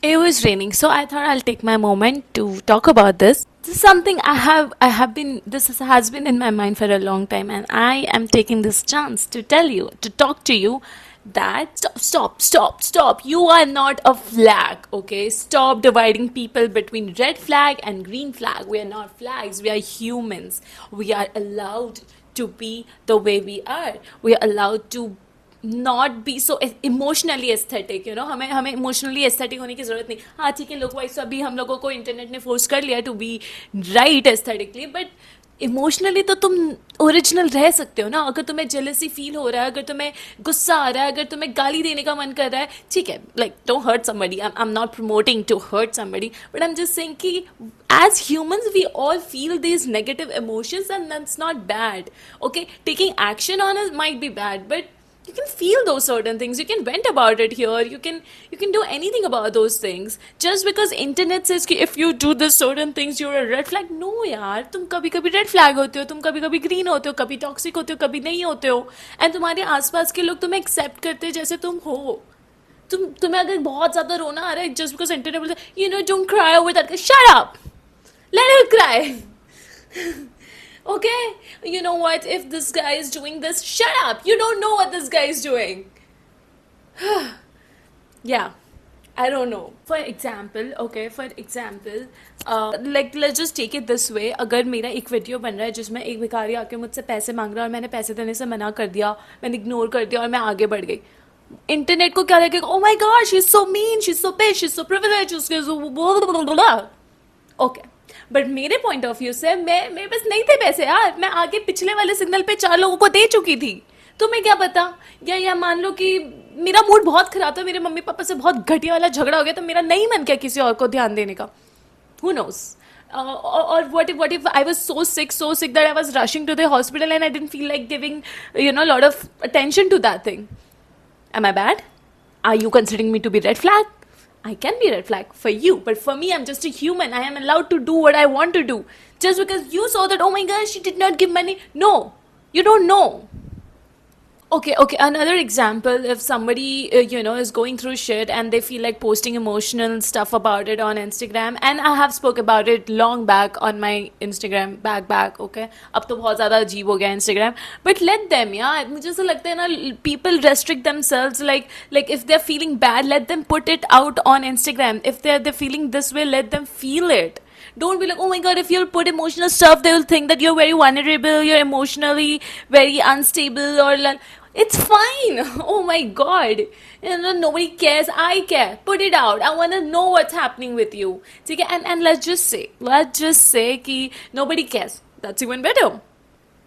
It was raining, so I thought I'll take my moment to talk about this. This is something has been in my mind for a long time, and I am taking this chance to tell you, to talk to you that stop. You are not a flag, okay? Stop dividing people between red flag and green flag. We are not flags, we are humans. We are allowed to be the way we are. We are allowed to not be so emotionally aesthetic, you know, हमें हमें emotionally aesthetic होने की जरूरत नहीं. हाँ ठीक है, लोग वाइज अभी हम लोगों को इंटरनेट ने फोर्स कर लिया to be right aesthetically, but emotionally तो तुम ओरिजिनल रह सकते हो ना. अगर तुम्हें जेलसी फील हो रहा है, अगर तुम्हें गुस्सा आ रहा है, अगर तुम्हें गाली देने का मन कर रहा है, ठीक है, like don't hurt somebody. I am not promoting to hurt somebody, but I am just saying कि as humans we all feel these negative emotions, and that's not bad. Okay, taking action on it might be bad, but you can feel those certain things, you can vent about it here, you can do anything about those things. Just because internet says कि if you do this certain things you're a red flag, no यार, तुम कभी कभी red flag होते हो, तुम कभी कभी ग्रीन होते हो, कभी टॉक्सिक होते हो, कभी नहीं होते हो. एंड तुम्हारे आसपास के लोग तुम्हें एक्सेप्ट करते हैं जैसे तुम हो. तुम्हें अगर बहुत ज्यादा रोना आ रहा है, जस्ट बिकॉज इंटरनेट बोलते you know don't cry over that, shut up, let her cry. Okay, you know what, if this guy is doing this, shut up, you don't know what this guy is doing. Yeah, I don't know. For example, okay, for example, like let's just take it this way. अगर मेरा एक video बन रहा है जिसमें एक भिखारी आके मुझसे पैसे मांग रहा है और मैंने पैसे देने से मना कर दिया, मैंने इग्नोर कर दिया और मैं आगे बढ़ गई, इंटरनेट को क्या लगेगा? Oh my god, she is so mean, she is so posh, she is so privilege, उसके ओके. बट मेरे पॉइंट ऑफ व्यू से मैं मेरे पास नहीं थे पैसे यार, मैं आगे पिछले वाले सिग्नल पे 4 लोगों को दे चुकी थी. तुम्हें क्या पता? या मान लो कि मेरा मूड बहुत खराब था, मेरे मम्मी पापा से बहुत घटिया वाला झगड़ा हो गया, तो मेरा नहीं मन किया किसी और को ध्यान देने का. Who knows? Or what if I was so sick that I was rushing to the hospital and I didn't feel like giving, you know, a lot of attention to that thing. Am I bad? Are you considering me to be red flag? I can be red flag for you, but for me, I'm just a human. I am allowed to do what I want to do. Just because you saw that, oh my gosh, she did not give money. No, you don't know. Okay. Another example, if somebody, is going through shit and they feel like posting emotional stuff about it on Instagram, and I have spoke about it long back on my Instagram, back, okay? अब तो बहुत ज़्यादा अजीब हो गया Instagram. But let them, यार, मुझे ऐसा लगता है ना, people restrict themselves, like if they're feeling bad, let them put it out on Instagram. If they're feeling this way, let them feel it. Don't be like, oh my god, if you put emotional stuff, they will think that you're very vulnerable, you're emotionally very unstable, or it's fine. Oh my god, nobody cares. I care. Put it out. I want to know what's happening with you. Okay? And let's just say कि nobody cares. That's even better.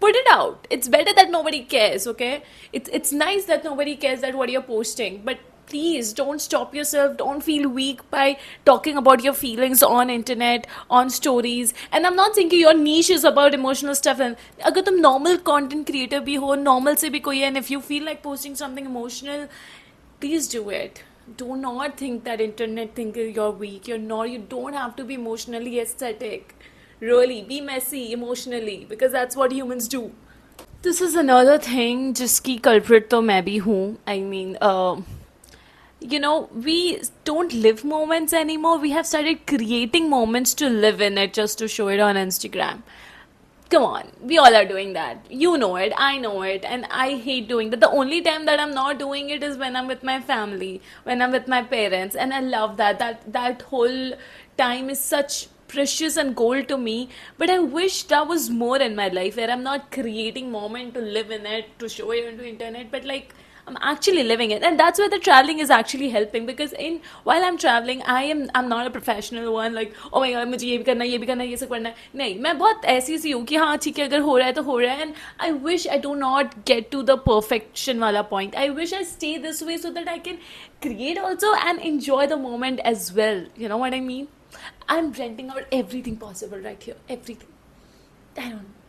Put it out. It's better that nobody cares. Okay, it's nice that nobody cares that what you're posting, but please don't stop yourself, don't feel weak by talking about your feelings on internet, on stories. And I'm not saying your niche is about emotional stuff, and अगर तुम normal content creator भी हो, normal से भी कोई है, and if you feel like posting something emotional, please do it. Do not think that internet think you're weak. You don't have to be emotionally aesthetic. Really, be messy emotionally, because that's what humans do. This is another thing जिसकी culprit तो मैं भी हूँ. I mean, we don't live moments anymore. We have started creating moments to live in it just to show it on Instagram. Come on, we all are doing that. You know it, I know it, and I hate doing that. The only time that I'm not doing it is when I'm with my family, when I'm with my parents, and I love that. That whole time is such precious and gold to me. But I wish that was more in my life, where I'm not creating moment to live in it, to show it on the internet, but like I'm actually living it. And that's where the traveling is actually helping, because in while I'm traveling, I'm not a professional one, like oh my god मुझे ये भी करना है, ये भी करना है, ये सब करना है. नहीं, मैं बहुत ऐसी सी हूँ कि हाँ ठीक है, अगर हो रहा है तो हो रहा है. And I wish I do not get to the perfection वाला point. I wish I stay this way so that I can create also and enjoy the moment as well. You know what I mean? I'm renting out everything possible right here. Everything. I don't know.